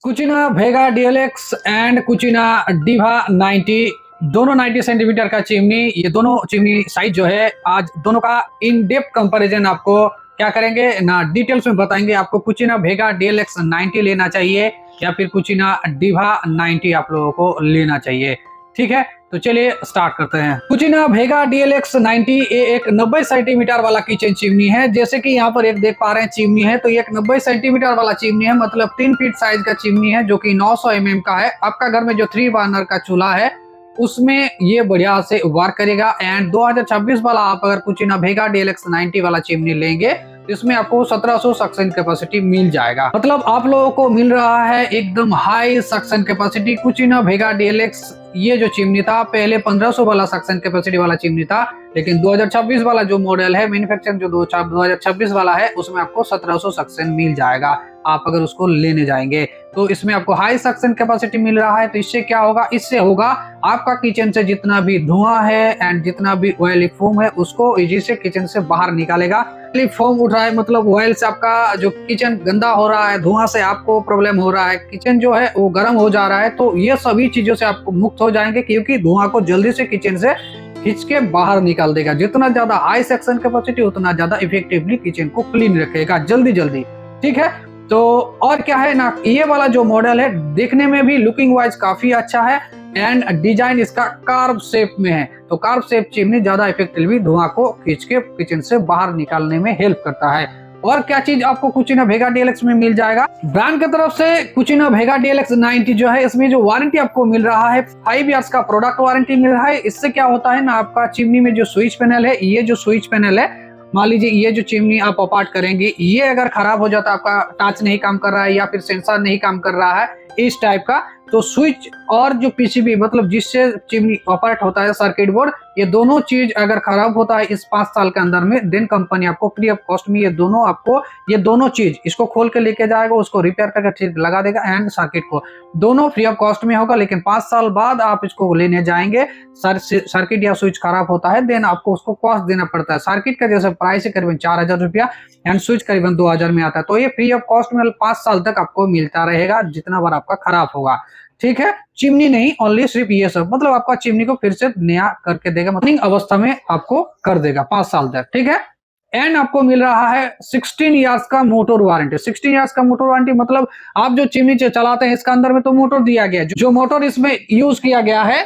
कुचिना भेगा DLX and Kutchina diva 90 दोनों 90 centimetre का चिमनी। ये दोनों चिमनी साइज जो है आज दोनों का इन डेप्थ कंपैरिजन आपको क्या करेंगे ना डिटेल्स में बताएंगे। आपको कुचिना भेगा डीएलएक्स 90 लेना चाहिए या फिर कुचिना डिवा 90 आप लोगों को लेना चाहिए। ठीक है, तो चलिए स्टार्ट करते हैं। कुचिना भेगा डीएलएक्स 90 ये एक 90 सेंटीमीटर वाला किचन चिमनी है। जैसे कि यहाँ पर एक देख पा रहे हैं चिमनी है, तो ये एक 90 सेंटीमीटर वाला चिमनी है, मतलब 3 फीट साइज का चिमनी है जो कि 900 mm का है। आपका घर में जो 3 बर्नर का चूल्हा है उसमें ये बढ़िया से वर्क करेगा। एंड 2026 वाला आप अगर कुचिना भेगा डीएलएक्स 90 वाला चिमनी लेंगे तो इसमें आपको 1700 सक्शन कैपेसिटी मिल जाएगा। मतलब आप लोगों को मिल रहा है एकदम हाई सक्शन कैपेसिटी। कुचिना भेगा डीएलएक्स ये जो चिमनी था पहले 1500 वाला सक्शन कैपेसिटी वाला चिमनी था, लेकिन 2026 वाला जो मॉडल है मैन्युफैक्चरिंग जो 2026 वाला है उसमें आपको 1700 सक्शन मिल जाएगा आप अगर उसको लेने जाएंगे। तो इसमें आपको हाई सक्शन कैपेसिटी मिल रहा है। तो इससे क्या होगा, इससे होगा आपका किचन से जितना भी धुआं है एंड जितना भी ऑयली फोम है उसको इजी से किचन से बाहर निकालेगा। ऑयली फोम उठ रहा है मतलब ऑयल से आपका जो किचन गंदा हो रहा है, धुआं से आपको प्रॉब्लम हो रहा है, किचन जो है वो गर्म हो जा रहा है, तो ये सभी चीजों से आपको मुक्त हो जाएंगे क्योंकि धुआं को जल्दी से किचन से खींच के बाहर निकाल देगा। जितना ज्यादा हाई सेक्शन कैपेसिटी उतना ज्यादा इफेक्टिवली किचन को क्लीन रखेगा जल्दी जल्दी। ठीक है, तो और क्या है ना, ये वाला जो मॉडल है देखने में भी लुकिंग वाइज काफी अच्छा है एंड डिजाइन इसका कार्व शेप में है। तो कार्व शेप चिमनी ज्यादा इफेक्टिवली धुआं को खींच के किचन से बाहर निकालने में हेल्प करता है। और क्या चीज आपको कुचिना भेगा डीएलएक्स में मिल जाएगा, ब्रांड की तरफ से कुचिना भेगा डीएलएक्स 90 जो है इसमें जो वारंटी आपको मिल रहा है 5 इयर्स का प्रोडक्ट वारंटी मिल रहा है। इससे क्या होता है ना, आपका चिमनी में जो स्विच पैनल है, ये जो स्विच पैनल है, मान लीजिए ये जो चिमनी आप अपार्ट करेंगे, ये अगर खराब हो जाता है, आपका टच नहीं काम कर रहा है या फिर सेंसर नहीं काम कर रहा है इस टाइप का, तो स्विच और जो पीसीबी मतलब जिससे चिमनी ऑपरेट होता है सर्किट बोर्ड, ये दोनों चीज अगर खराब होता है इस 5 साल के अंदर में, देन कंपनी आपको फ्री ऑफ कॉस्ट में ये दोनों चीज इसको खोल के लेके जाएगा, उसको रिपेयर करके ठीक लगा देगा एंड सर्किट को दोनों फ्री ऑफ कॉस्ट में होगा। लेकिन 5 साल बाद आप इसको लेने जाएंगे, सर्किट या स्विच खराब होता है, देन आपको उसको कॉस्ट देना पड़ता है। सर्किट का जैसे प्राइस है करीबन 4000 रुपया एंड स्विच करीबन 2000 में आता है। तो ये फ्री ऑफ कॉस्ट में 5 साल तक आपको मिलता रहेगा जितना बार आपका खराब होगा। ठीक है, चिमनी नहीं ओनली सिर्फ ये सब, मतलब आपका चिमनी को फिर से नया करके देगा, मतलब अवस्था में आपको कर देगा 5 साल तक। ठीक है, एंड आपको मिल रहा है 16 इयर्स का मोटर वारंटी। 16 इयर्स का मोटर वारंटी मतलब आप जो चिमनी चलाते हैं इसका अंदर में तो मोटर दिया गया है, जो मोटर इसमें यूज किया गया है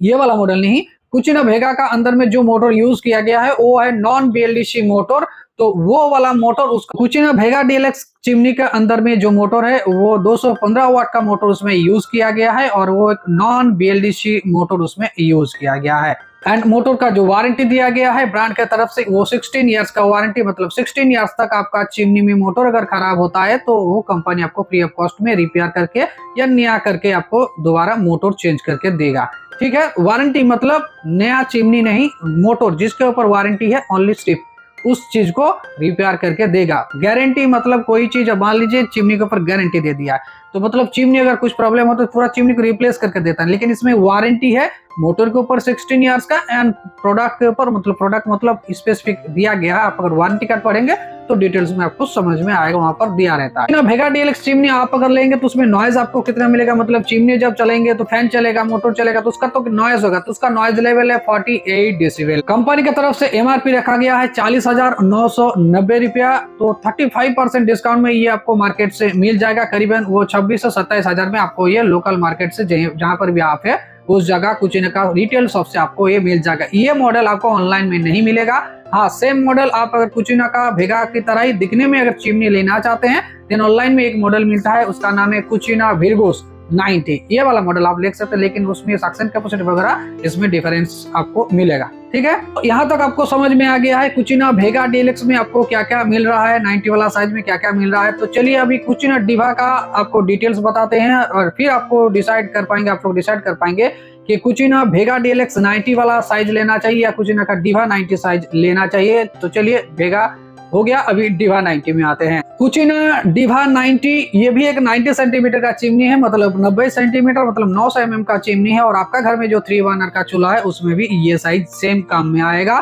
ये वाला मॉडल नहीं, कुचिना भेगा का अंदर में जो मोटर यूज किया गया है वो है नॉन बीएलडीसी मोटर। तो वो वाला मोटर उसका कुचिना भेगा डीएलएक्स चिमनी के अंदर में जो मोटर है वो 215 वाट का मोटर उसमें यूज किया गया है और वो एक नॉन बीएलडीसी मोटर उसमें यूज किया गया है। एंड मोटर का जो वारंटी दिया गया है ब्रांड के तरफ से वो 16 इयर्स का वारंटी, मतलब 16 इयर्स तक आपका चिमनी में मोटर अगर खराब होता है तो वो कंपनी आपको फ्री ऑफ कॉस्ट में रिपेयर करके या नया करके आपको दोबारा मोटर चेंज करके देगा। ठीक है, वारंटी मतलब नया चिमनी नहीं, मोटर जिसके ऊपर वारंटी है ओनली सिर्फ उस चीज को रिपेयर करके देगा। गारंटी मतलब कोई चीज मान लीजिए चिमनी के ऊपर गारंटी दे दिया तो मतलब चिमनी अगर कुछ प्रॉब्लम हो तो पूरा चिमनी को रिप्लेस करके देता है, लेकिन इसमें वारंटी है मोटर के ऊपर 16 इयर्स का एंड प्रोडक्ट के ऊपर मतलब स्पेसिफिक दिया गया है। आप अगर वारंटी कार्ड पढ़ेंगे तो डिटेल्स में आपको समझ में आएगा, वहां पर दिया रहता है। भेगा डीएलएक्स चिमनी आप अगर लेंगे तो उसमें नॉइज आपको कितना मिलेगा, मतलब चिमनी जब चलेंगे तो फैन चलेगा, मोटर चलेगा तो उसका तो नॉइज होगा, तो उसका नॉइज लेवल है 48 डेसिबल। कंपनी की तरफ से एमआरपी रखा गया है 40,990 रुपया, तो 35% डिस्काउंट में ये आपको मार्केट से मिल जाएगा। करीबन वो 26 से 27 हजार में आपको ये लोकल मार्केट से जहां पर भी आप है उस जगह कुचिना का रिटेल शॉप से आपको ये मिल जाएगा। ये मॉडल आपको ऑनलाइन में नहीं मिलेगा। हाँ, सेम मॉडल आप अगर कुचिना का भेगा की तरह ही दिखने में अगर चिमनी लेना चाहते हैं देन ऑनलाइन में एक मॉडल मिलता है, उसका नाम है कुचिना विर्गोस 90। ये वाला मॉडल आप ले सकते हैं, लेकिन उसमें सक्शन कैपेसिटी वगैरह इसमें डिफरेंस आपको मिलेगा। ठीक है, यहाँ तक आपको समझ में आ गया है कुचिना भेगा डीएलएक्स में आपको क्या क्या मिल रहा है, 90 वाला साइज में क्या क्या मिल रहा है। तो चलिए अभी कुचिना डिवा का आपको डिटेल्स बताते हैं और फिर आपको डिसाइड कर पाएंगे कि कुचिना भेगा डीएलएक्स 90 वाला साइज लेना चाहिए या कुचिना का डिवा 90 साइज लेना चाहिए। तो चलिए भेगा हो गया, अभी डिवा 90 में आते हैं। कुचिना डिवा 90 ये भी एक 90 सेंटीमीटर का चिमनी है, मतलब 90 सेंटीमीटर मतलब 900 mm का चिमनी है। और आपका घर में जो 3 बर्नर का चूल्हा है उसमें भी ये साइज सेम काम में आएगा।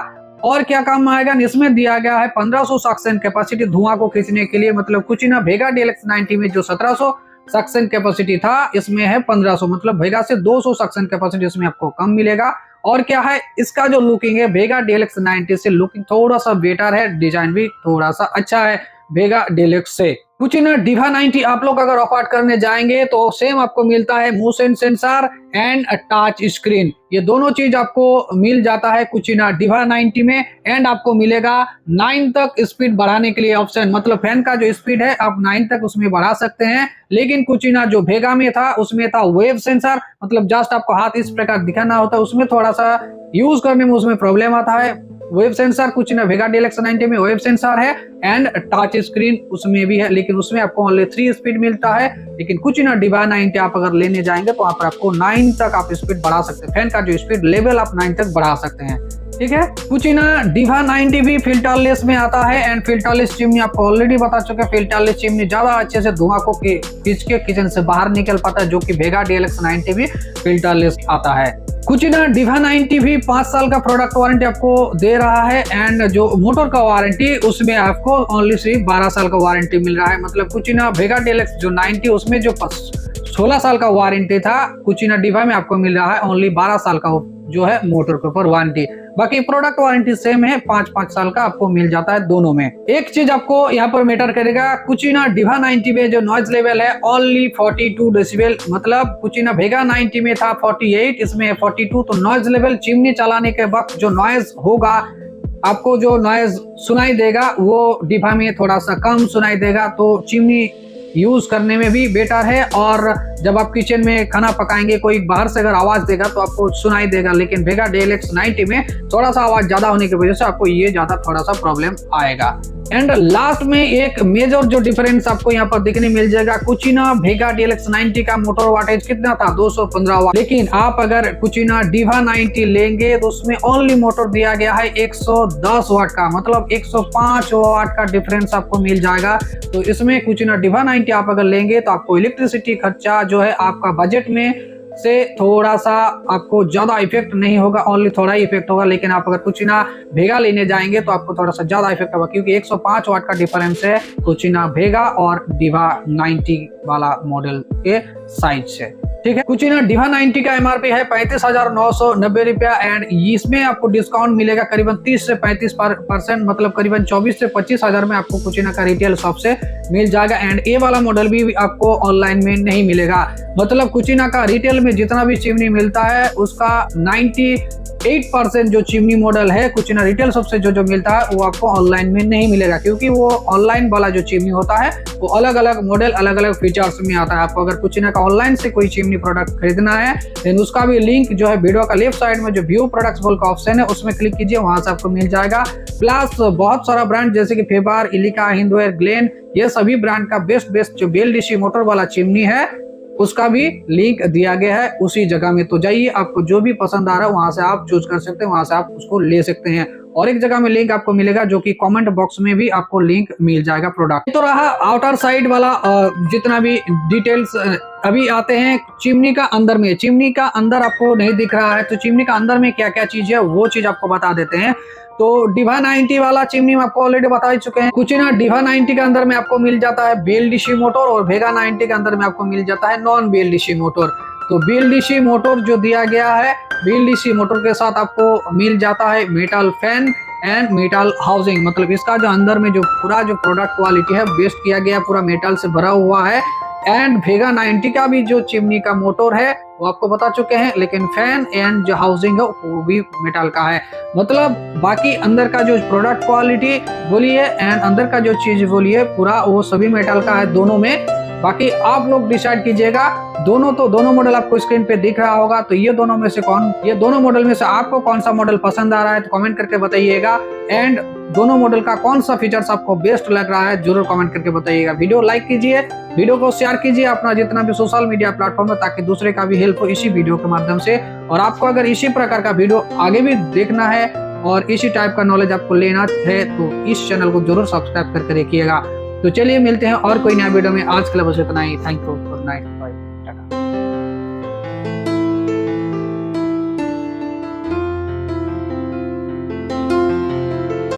और क्या काम में आएगा, इसमें दिया गया है 1500 सक्शन कैपेसिटी धुआं को खींचने के लिए। मतलब कुचिना भेगा डीएलएक्स 90 में जो 1700 सक्शन कैपेसिटी था, इसमें है 1500, मतलब वेगा से 200 सक्शन कैपेसिटी इसमें आपको कम मिलेगा। और क्या है, इसका जो लुकिंग है वेगा DLX 90 से लुकिंग थोड़ा सा बेटर है, डिजाइन भी थोड़ा सा अच्छा है वेगा DLX से। कुचिना डिवा 90 आप लोग अगर ऑफर करने जाएंगे तो सेम आपको मिलता है motion sensor and touch screen, ये दोनों चीज आपको मिल जाता है कुचिना डिवा 90 में। एंड आपको मिलेगा 9 तक स्पीड बढ़ाने के लिए ऑप्शन, मतलब फैन का जो स्पीड है आप 9 तक उसमें बढ़ा सकते हैं। लेकिन कुचिना जो वेगा में था उसमें था वेव सेंसर, मतलब जस्ट आपको हाथ इस प्रकार दिखाना होता है, उसमें थोड़ा सा यूज करने में उसमें प्रॉब्लम आता है। वेब सेंसर कुचिना वेगा DLX 90 में वेब सेंसर है एंड टच स्क्रीन उसमें भी है, लेकिन उसमें आपको ओनली 3 स्पीड मिलता है। लेकिन कुचिना डिवा 90 आप अगर लेने जाएंगे तो वहां पर आपको 9 तक आप स्पीड बढ़ा सकते हैं, फैन का जो स्पीड लेवल आप 9 तक बढ़ा सकते हैं। ठीक है, कुचिना डिवा 90 भी फिल्टरलेस में आता है एंड फिल्टरलेस चिमनी आपको ऑलरेडी बता चुके हैं, फिल्टरलेस चिमनी ज्यादा अच्छे से धुआं को खींच के किचन से बाहर निकल पाता है, जो कि वेगा DLX 90 भी फिल्टरलेस आता है। कुचिना डिवा 90 भी 5 साल का प्रोडक्ट वारंटी आपको दे रहा है एंड जो मोटर का वारंटी उसमें आपको ओनली सिर्फ 12 साल का वारंटी मिल रहा है। मतलब कुचिना वेगा DLX जो 90 उसमें जो 16 साल का वारंटी था, कुचिना डिवा में आपको मिल रहा है ओनली 12 साल का जो है मोटर के ऊपर वारंटी। बाकी प्रोडक्ट वारंटी सेम है, 5-5 साल का आपको मिल जाता है दोनों में। एक चीज आपको यहाँ पर मैटर करेगा, कुचिना डिवा 90 में जो नॉइज लेवल है ओनली 42 डेसिबल, मतलब कुचिना वेगा 90 में था 48, इसमें 42, तो नॉइज लेवल चिमनी चलाने के वक्त जो नॉइज होगा, आपको जो नॉइज सुनाई देगा वो डिवा में थोड़ा सा कम सुनाई देगा, तो चिमनी यूज करने में भी बेटर है। और जब आप किचन में खाना पकाएंगे कोई बाहर से अगर आवाज देगा तो आपको सुनाई देगा, लेकिन वेगा DLX 90 में थोड़ा सा आवाज ज्यादा होने की वजह से आपको ये ज्यादा थोड़ा सा प्रॉब्लम आएगा। एंड लास्ट में एक मेजर जो डिफरेंस आपको यहाँ पर देखने मिल जाएगा, कुचिना वेगा DLX 90 का मोटर वाटेज कितना था, 215 वाट, लेकिन आप अगर कुचिना डिवा 90 लेंगे तो उसमें ओनली मोटर दिया गया है 110 वाट का, मतलब 105 वाट का डिफरेंस आपको मिल जाएगा। तो इसमें कुचिना डिवा 90 आप अगर लेंगे तो आपको इलेक्ट्रिसिटी खर्चा जो है आपका बजट में से थोड़ा सा आपको ज्यादा इफेक्ट नहीं होगा, ओनली थोड़ा ही इफेक्ट होगा। लेकिन आप अगर कुचिना वेगा लेने जाएंगे तो आपको थोड़ा सा ज्यादा इफेक्ट होगा, क्योंकि 105 वाट का डिफरेंस है कुचिना वेगा और डिवा 90 वाला मॉडल के साइज से। ठीक है, कुचिना डिवा 90 का MRP है 35,990 रुपया एंड इसमें आपको डिस्काउंट मिलेगा करीबन 30 से 35%, मतलब करीबन 24 से 25 हजार में आपको कुचिना का रिटेल शॉप से मिल जाएगा। एंड ये वाला मॉडल भी आपको ऑनलाइन में नहीं मिलेगा, मतलब कुचिना का रिटेल में जितना भी चिमनी मिलता है उसका 98% जो चिमनी मॉडल है कुचिना रिटेल शॉप से जो मिलता है वो आपको ऑनलाइन में नहीं मिलेगा, क्योंकि वो ऑनलाइन वाला जो चिमनी होता है वो अलग अलग मॉडल अलग अलग फीचर्स में आता है। आपको अगर कुचिना का ऑनलाइन से कोई चिमनी प्रोडक्ट खरीदना है देन उसका भी लिंक जो है वीडियो का लेफ्ट साइड में जो व्यू प्रोडक्ट्स बोल का ऑप्शन है उसमें क्लिक कीजिए, वहां से आपको मिल जाएगा। प्लस बहुत सारा ब्रांड जैसे कि फेबार, इलिका, हिंदवेयर, ग्लेन, ये सभी ब्रांड का बेस्ट जो BLDC मोटर वाला चिमनी है उसका भी लिंक दिया गया है उसी जगह में। तो जाइए, आपको जो भी पसंद आ रहा है वहां से आप चूज कर सकते हैं, वहां से आप उसको ले सकते हैं। और एक जगह में लिंक आपको मिलेगा जो कि कमेंट बॉक्स में भी आपको लिंक मिल जाएगा प्रोडक्ट। तो रहा आउटर साइड वाला जितना भी डिटेल्स। अभी आते हैं चिमनी का अंदर में। चिमनी का अंदर आपको नहीं दिख रहा है, तो चिमनी का अंदर में क्या क्या चीज है वो चीज आपको बता देते हैं। तो डिवा 90 वाला चिमनी में आपको ऑलरेडी बता ही चुके हैं। कुचिना डिवा 90 के अंदर में आपको मिल जाता है BLDC मोटर और वेगा 90 के अंदर में आपको मिल जाता है नॉन BLDC मोटर। तो BLDC मोटर जो दिया गया है, BLDC मोटर के साथ आपको मिल जाता है metal fan and metal housing, मतलब इसका जो अंदर में जो पूरा जो प्रोडक्ट क्वालिटी है बेस्ट किया गया, पूरा मेटल से भरा हुआ है। एंड वेगा 90 का भी जो चिमनी का मोटर है वो आपको बता चुके हैं, लेकिन फैन एंड जो हाउसिंग है वो भी मेटल का है। मतलब बाकी अंदर का जो प्रोडक्ट क्वालिटी बोलिए एंड अंदर का जो चीज बोलिए पूरा वो सभी मेटल का है दोनों में। बाकी आप लोग डिसाइड कीजिएगा। दोनों मॉडल आपको स्क्रीन पे दिख रहा होगा, तो ये दोनों मॉडल में से आपको कौन सा मॉडल पसंद आ रहा है तो कमेंट करके बताइएगा। एंड दोनों मॉडल का कौन सा फीचर्स आपको बेस्ट लग रहा है जरूर कमेंट करके बताइएगा। वीडियो लाइक कीजिए, वीडियो को शेयर कीजिए अपना जितना भी सोशल मीडिया प्लेटफॉर्म है, ताकि दूसरे का भी हेल्प हो इसी वीडियो के माध्यम से। और आपको अगर इसी प्रकार का वीडियो आगे भी देखना है और इसी टाइप का नॉलेज आपको लेना है तो इस चैनल को जरूर सब्सक्राइब करके रखिएगा। तो चलिए मिलते हैं और कोई नया वीडियो में। आज के लिए बस इतना ही। Thank you, good night.